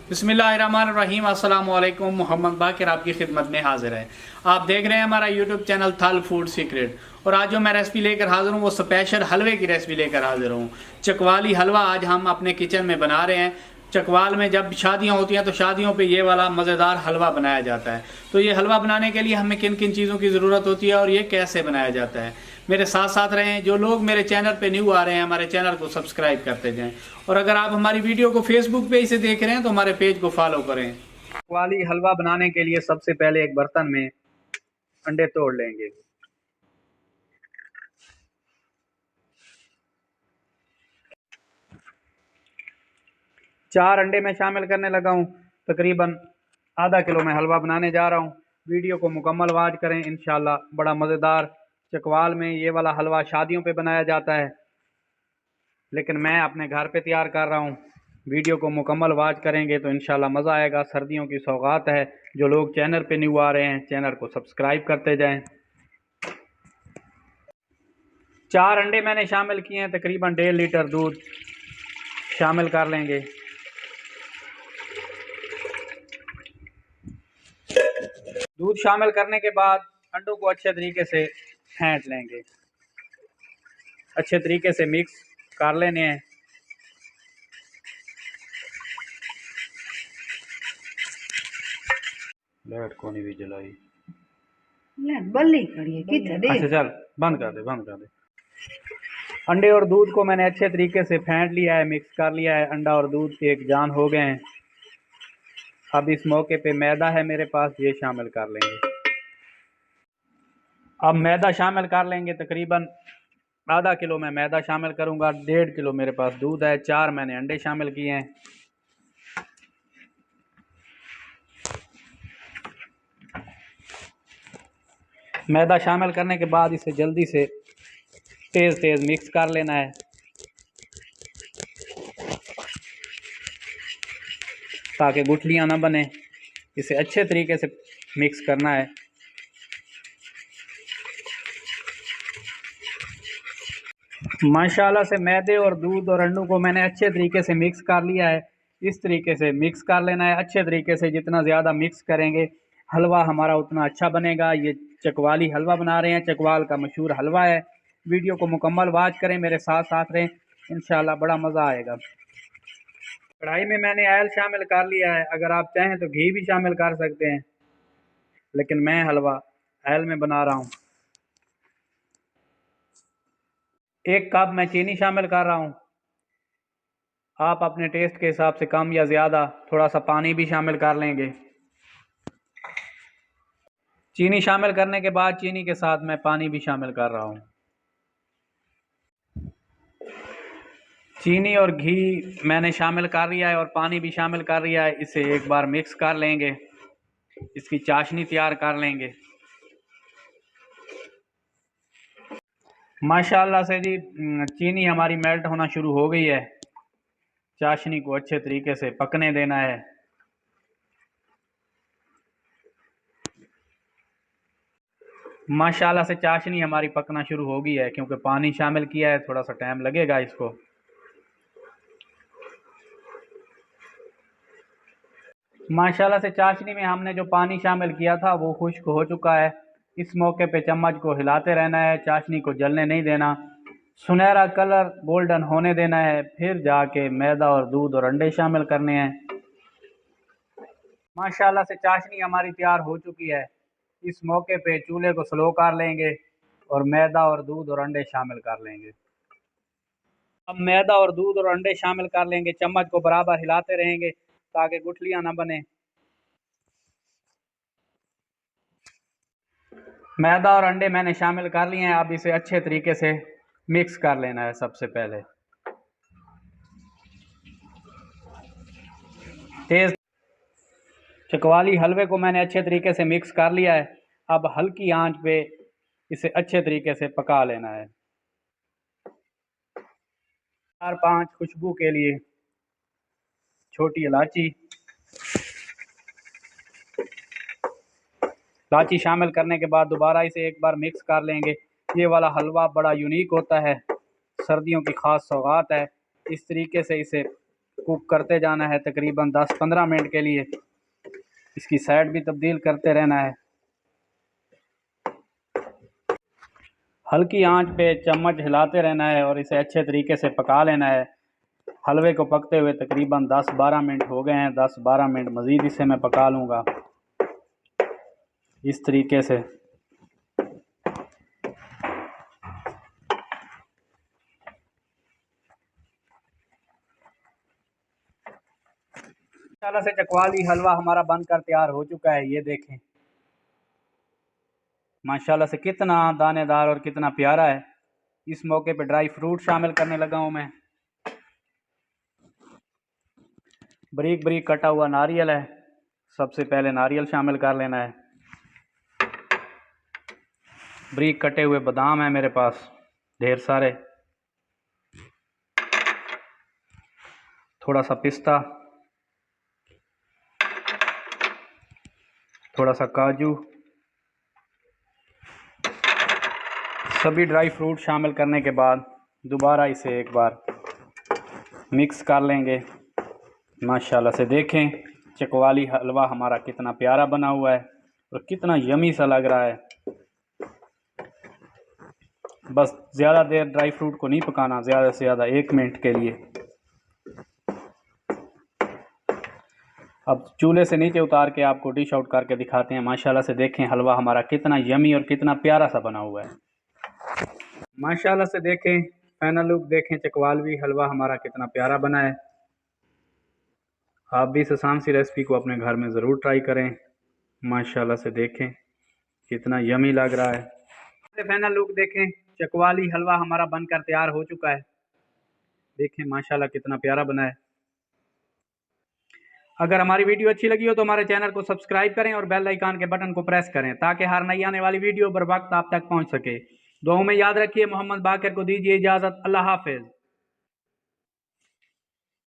बिस्मिल्लाहिर्रहमानिर्रहीम। अस्सलाम वालेकुम। मोहम्मद बाकिर आपकी खिदमत में हाजिर है। आप देख रहे हैं हमारा यूट्यूब चैनल थल फूड सीक्रेट। और आज जो मैं रेसिपी लेकर हाजिर हूँ वो स्पेशल हलवे की रेसिपी लेकर हाजिर हूँ। चकवाली हलवा आज हम अपने किचन में बना रहे हैं। चकवाल में जब शादियाँ होती हैं तो शादियों पे ये वाला मज़ेदार हलवा बनाया जाता है। तो ये हलवा बनाने के लिए हमें किन किन चीज़ों की ज़रूरत होती है और ये कैसे बनाया जाता है, मेरे साथ साथ रहें। जो लोग मेरे चैनल पे न्यू आ रहे हैं हमारे चैनल को सब्सक्राइब करते जाएं। और अगर आप हमारी वीडियो को फेसबुक पे से देख रहे हैं तो हमारे पेज को फॉलो करें। चकवाली हलवा बनाने के लिए सबसे पहले एक बर्तन में अंडे तोड़ लेंगे। चार अंडे मैं शामिल करने लगा हूँ। तकरीबन आधा किलो मैं हलवा बनाने जा रहा हूँ। वीडियो को मुकम्मल वॉच करें, इंशाल्लाह बड़ा मज़ेदार। चकवाल में ये वाला हलवा शादियों पे बनाया जाता है, लेकिन मैं अपने घर पे तैयार कर रहा हूँ। वीडियो को मुकम्मल वॉच करेंगे तो इंशाल्लाह मज़ा आएगा। सर्दियों की सौगात है। जो लोग चैनल पे न्यू आ रहे हैं चैनल को सब्सक्राइब करते जाएं। चार अंडे मैंने शामिल किए हैं। तकरीबन 1.5 लीटर दूध शामिल कर लेंगे। दूध शामिल करने के बाद अंडों को अच्छे तरीके से फेंट लेंगे। अच्छे तरीके से मिक्स कर लेने हैं। लाइट को नहीं भी जलाई, बल्ली खड़ी है किधर? अच्छा चल बंद कर दे, बंद कर दे। अंडे और दूध को मैंने अच्छे तरीके से फेंट लिया है, मिक्स कर लिया है। अंडा और दूध एक जान हो गए हैं। अब इस मौके पे मैदा है मेरे पास, ये शामिल कर लेंगे। अब मैदा शामिल कर लेंगे। तकरीबन आधा किलो मैं मैदा शामिल करूंगा। 1.5 किलो मेरे पास दूध है। 4 मैंने अंडे शामिल किए हैं। मैदा शामिल करने के बाद इसे जल्दी से तेज़ तेज़ मिक्स कर लेना है ताकि गुठलियाँ ना बने। इसे अच्छे तरीके से मिक्स करना है। माशाल्लाह से मैदे और दूध और अंडों को मैंने अच्छे तरीके से मिक्स कर लिया है। इस तरीके से मिक्स कर लेना है अच्छे तरीके से। जितना ज़्यादा मिक्स करेंगे हलवा हमारा उतना अच्छा बनेगा। ये चकवाली हलवा बना रहे हैं, चकवाल का मशहूर हलवा है। वीडियो को मुकम्मल वॉच करें, मेरे साथ साथ रहें, इंशाल्लाह बड़ा मज़ा आएगा। कढ़ाई में मैंने ऑयल शामिल कर लिया है। अगर आप चाहें तो घी भी शामिल कर सकते हैं, लेकिन मैं हलवा ऑयल में बना रहा हूँ। 1 कप मैं चीनी शामिल कर रहा हूँ। आप अपने टेस्ट के हिसाब से कम या ज़्यादा थोड़ा सा पानी भी शामिल कर लेंगे। चीनी शामिल करने के बाद चीनी के साथ मैं पानी भी शामिल कर रहा हूँ। चीनी और घी मैंने शामिल कर लिया है और पानी भी शामिल कर लिया है। इसे एक बार मिक्स कर लेंगे, इसकी चाशनी तैयार कर लेंगे। माशाल्लाह से जी चीनी हमारी मेल्ट होना शुरू हो गई है। चाशनी को अच्छे तरीके से पकने देना है। माशाल्लाह से चाशनी हमारी पकना शुरू हो गई है, क्योंकि पानी शामिल किया है, थोड़ा सा टाइम लगेगा इसको। माशाल्लाह से चाशनी में हमने जो पानी शामिल किया था वो खुश्क हो चुका है। इस मौके पे चम्मच को हिलाते रहना है, चाशनी को जलने नहीं देना। सुनहरा कलर गोल्डन होने देना है, फिर जाके मैदा और दूध और अंडे शामिल करने हैं। माशाल्लाह से चाशनी हमारी तैयार हो चुकी है। इस मौके पे चूल्हे को स्लो कर लेंगे और मैदा और दूध और अंडे शामिल कर लेंगे। अब मैदा और दूध और अंडे शामिल कर लेंगे। चम्मच को बराबर हिलाते रहेंगे ताकि गुठलियां ना बने। मैदा और अंडे मैंने शामिल कर लिए हैं। अब इसे अच्छे तरीके से मिक्स कर लेना है। सबसे पहले तेज चकवाली हलवे को मैंने अच्छे तरीके से मिक्स कर लिया है। अब हल्की आंच पे इसे अच्छे तरीके से पका लेना है। 4-5 खुशबू के लिए छोटी इलायची शामिल करने के बाद दोबारा इसे एक बार मिक्स कर लेंगे। ये वाला हलवा बड़ा यूनिक होता है, सर्दियों की ख़ास सौगात है। इस तरीके से इसे कुक करते जाना है तकरीबन 10-15 मिनट के लिए। इसकी साइड भी तब्दील करते रहना है। हल्की आंच पे चम्मच हिलाते रहना है और इसे अच्छे तरीके से पका लेना है। हलवे को पकते हुए तकरीबन 10-12 मिनट हो गए हैं। 10-12 मिनट मज़ीद इसे मैं पका लूँगा इस तरीके से। माशाल्लाह से चकवाली हलवा हमारा बनकर तैयार हो चुका है। ये देखें माशाल्लाह से कितना दानेदार और कितना प्यारा है। इस मौके पे ड्राई फ्रूट शामिल करने लगा हूँ मैं। बारीक बारीक कटा हुआ नारियल है। सबसे पहले नारियल शामिल कर लेना है। बारीक कटे हुए बादाम है मेरे पास ढेर सारे। थोड़ा सा पिस्ता, थोड़ा सा काजू। सभी ड्राई फ्रूट शामिल करने के बाद दोबारा इसे एक बार मिक्स कर लेंगे। माशाल्लाह से देखें चकवाली हलवा हमारा कितना प्यारा बना हुआ है और कितना यमी सा लग रहा है। बस ज़्यादा देर ड्राई फ्रूट को नहीं पकाना, ज़्यादा से ज़्यादा 1 मिनट के लिए। अब चूल्हे से नीचे उतार के आपको डिश आउट करके दिखाते हैं। माशाल्लाह से देखें हलवा हमारा कितना यमी और कितना प्यारा सा बना हुआ है। माशाल्लाह से देखें फाइनल लुक देखें चकवाली हलवा हमारा कितना प्यारा बना है। आप भी इस आसान सी रेसिपी को अपने घर में ज़रूर ट्राई करें। माशाल्लाह से देखें कितना यमी लग रहा है। फाइनल लुक देखें चकवाली हलवा हमारा बनकर तैयार हो चुका है। देखें माशाल्लाह कितना प्यारा बना है। अगर हमारी वीडियो अच्छी लगी हो तो हमारे चैनल को सब्सक्राइब करें और बेल आइकन के बटन को प्रेस करें ताकि हर नई आने वाली वीडियो बर वक्त आप तक पहुंच सके। दुआओं में याद रखिए। मोहम्मद बाकर को दीजिए इजाज़त। अल्लाह हाफिज़।